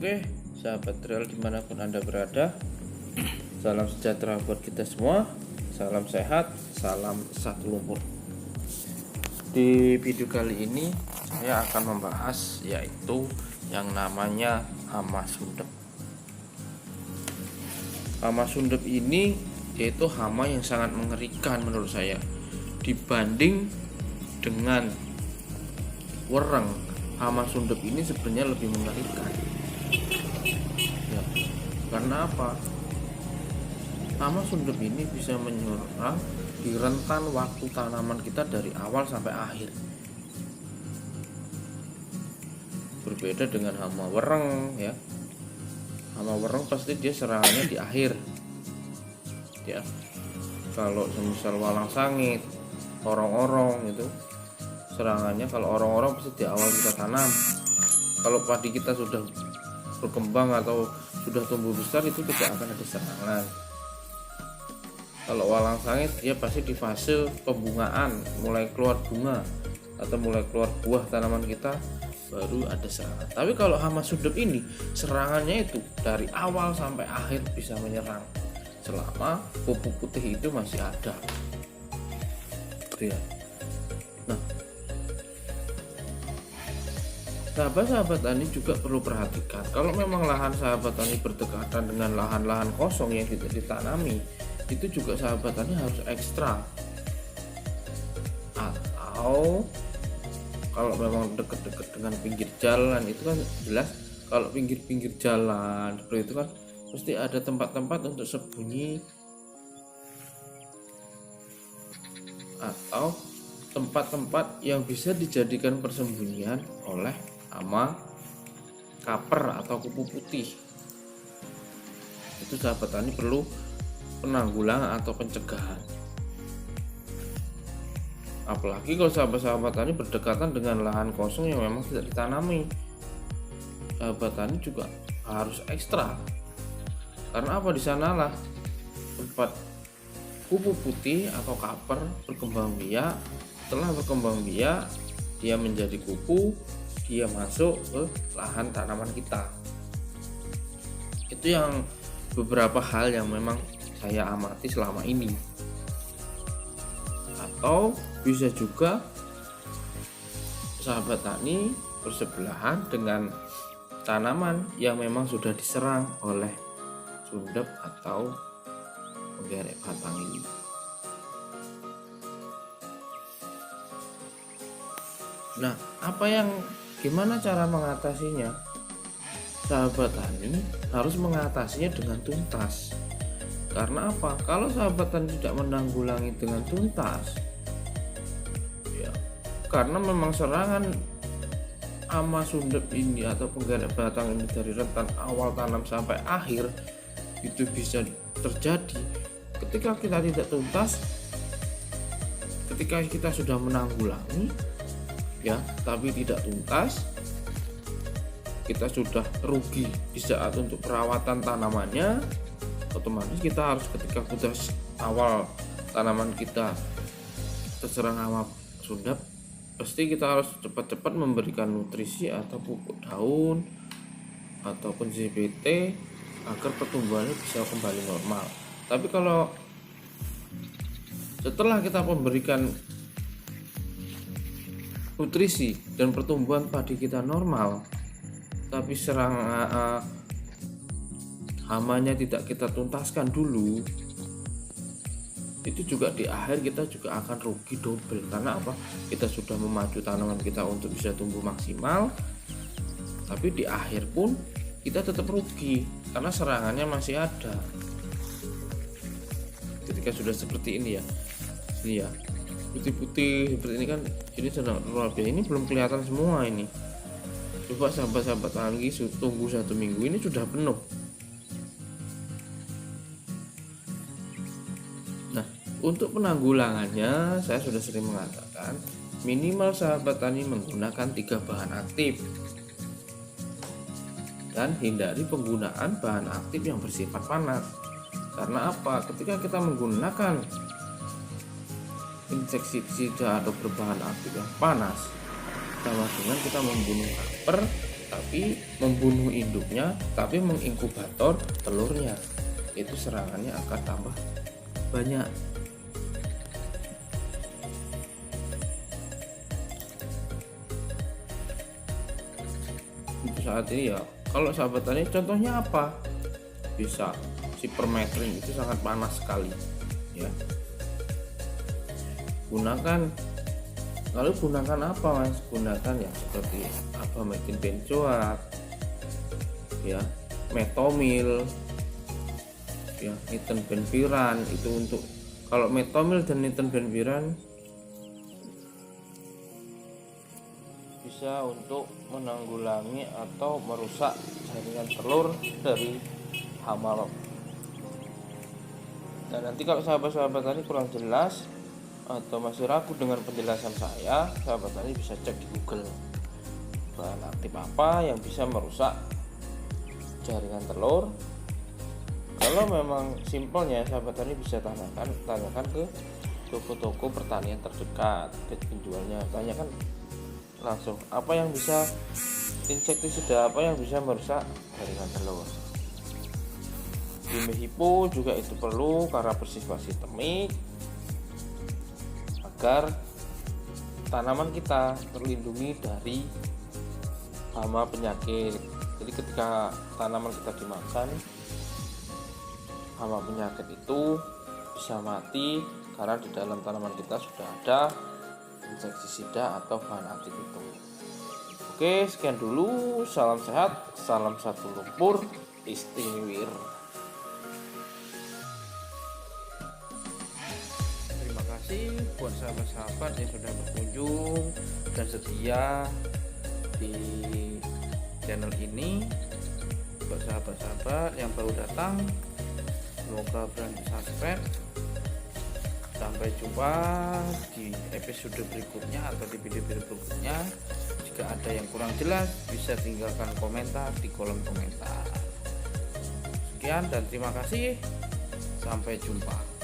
Oke, sahabat trail dimanapun Anda berada, salam sejahtera buat kita semua, salam sehat, salam satu lumpur. Di video kali ini saya akan membahas yaitu yang namanya hama sundep. Hama sundep ini yaitu hama yang sangat mengerikan menurut saya dibanding dengan wereng. Hama sundep ini sebenarnya lebih mengerikan ya, karena apa? Hama sundep ini bisa menyerang di rentan waktu tanaman kita dari awal sampai akhir. Berbeda dengan hama wereng ya. Hama wereng pasti dia serangannya di akhir ya. Kalau semisal walang sangit, orong-orong itu serangannya, kalau orang-orang pasti di awal kita tanam. Kalau padi kita sudah berkembang atau sudah tumbuh besar itu tidak akan ada serangan. Kalau walang sangit dia pasti di fase pembungaan, mulai keluar bunga atau mulai keluar buah tanaman kita baru ada serangan. Tapi kalau hama sundep ini serangannya itu dari awal sampai akhir bisa menyerang selama pupuk putih itu masih ada. Ya. Nah, sahabat-sahabat tani juga perlu perhatikan, kalau memang lahan sahabat tani berdekatan dengan lahan-lahan kosong yang tidak ditanami, itu juga sahabat tani harus ekstra. Atau kalau memang dekat-dekat dengan pinggir jalan, itu kan jelas kalau pinggir-pinggir jalan seperti itu kan pasti ada tempat-tempat untuk sembunyi atau tempat-tempat yang bisa dijadikan persembunyian oleh hama kaper atau kupu putih. Itu sahabat tani perlu penanggulangan atau pencegahan. Apalagi kalau sahabat-sahabat tani berdekatan dengan lahan kosong yang memang tidak ditanami, sahabat tani juga harus ekstra. Karena apa? Di sanalah tempat kupu putih atau kaper berkembang biak. Setelah berkembang biak, dia menjadi kupu, dia masuk ke lahan tanaman kita. Itu yang beberapa hal yang memang saya amati selama ini. Atau bisa juga sahabat tani bersebelahan dengan tanaman yang memang sudah diserang oleh sundep atau penggerek batang ini. Nah, gimana cara mengatasinya? Sahabat tani harus mengatasinya dengan tuntas. Karena apa? Kalau sahabat tani tidak menanggulangi dengan tuntas, ya, karena memang serangan hama sundep ini atau penggerek batang ini dari rentan awal tanam sampai akhir itu bisa terjadi ketika kita tidak tuntas. Ketika kita sudah menanggulangi ya, tapi tidak tuntas, kita sudah rugi di saat untuk perawatan tanamannya. Otomatis kita harus, ketika sudah awal tanaman kita terserang hama sundep, pasti kita harus cepat-cepat memberikan nutrisi atau pupuk daun ataupun ZBT agar pertumbuhannya bisa kembali normal. Tapi kalau setelah kita memberikan nutrisi dan pertumbuhan padi kita normal, tapi hamanya tidak kita tuntaskan dulu, itu juga di akhir kita juga akan rugi double. Karena apa? Kita sudah memacu tanaman kita untuk bisa tumbuh maksimal, tapi di akhir pun kita tetap rugi karena serangannya masih ada. Ketika sudah seperti ini ya, ini ya putih-putih seperti ini kan, ini sudah luar biasa. Ini belum kelihatan semua ini. Coba sahabat-sahabat tanggi tunggu 1 minggu, ini sudah penuh. Nah, untuk penanggulangannya saya sudah sering mengatakan minimal sahabat tani menggunakan 3 bahan aktif dan hindari penggunaan bahan aktif yang bersifat panas. Karena apa? Ketika kita menggunakan insektisida atau berbahan aktif yang panas, sama dengan kita membunuh kaper tapi membunuh induknya, tapi menginkubator telurnya. Itu serangannya akan tambah banyak. Untuk saat ini ya, kalau sahabat tani contohnya apa? Bisa si permetrin itu sangat panas sekali ya. Lalu gunakan apa mas? Gunakan ya seperti apa, metin benzoat ya, metomil ya, nitenbenviran. Itu untuk, kalau metomil dan nitenbenviran bisa untuk menanggulangi atau merusak jaringan telur dari hama. Dan nanti kalau sahabat-sahabat tadi kurang jelas atau masih ragu dengan penjelasan saya, sahabat tadi bisa cek di Google bahan aktif apa yang bisa merusak jaringan telur. Kalau memang simpelnya, sahabat tadi bisa tanyakan ke toko-toko pertanian terdekat, ke penjualnya. Tanyakan langsung apa yang bisa, insektisida apa yang bisa merusak jaringan telur. Hipo juga itu perlu karena bersifat sistemik, agar tanaman kita terlindungi dari hama penyakit. Jadi ketika tanaman kita dimakan, hama penyakit itu bisa mati karena di dalam tanaman kita sudah ada insektisida atau bahan aktif itu. Oke, sekian dulu. Salam sehat, salam satu lumpur istimewa. Terima kasih buat sahabat-sahabat yang sudah berkunjung dan setia di channel ini. Buat sahabat-sahabat yang baru datang, semoga berani subscribe. Sampai jumpa di episode berikutnya atau di video-video berikutnya. Jika ada yang kurang jelas, bisa tinggalkan komentar di kolom komentar. Sekian dan terima kasih. Sampai jumpa.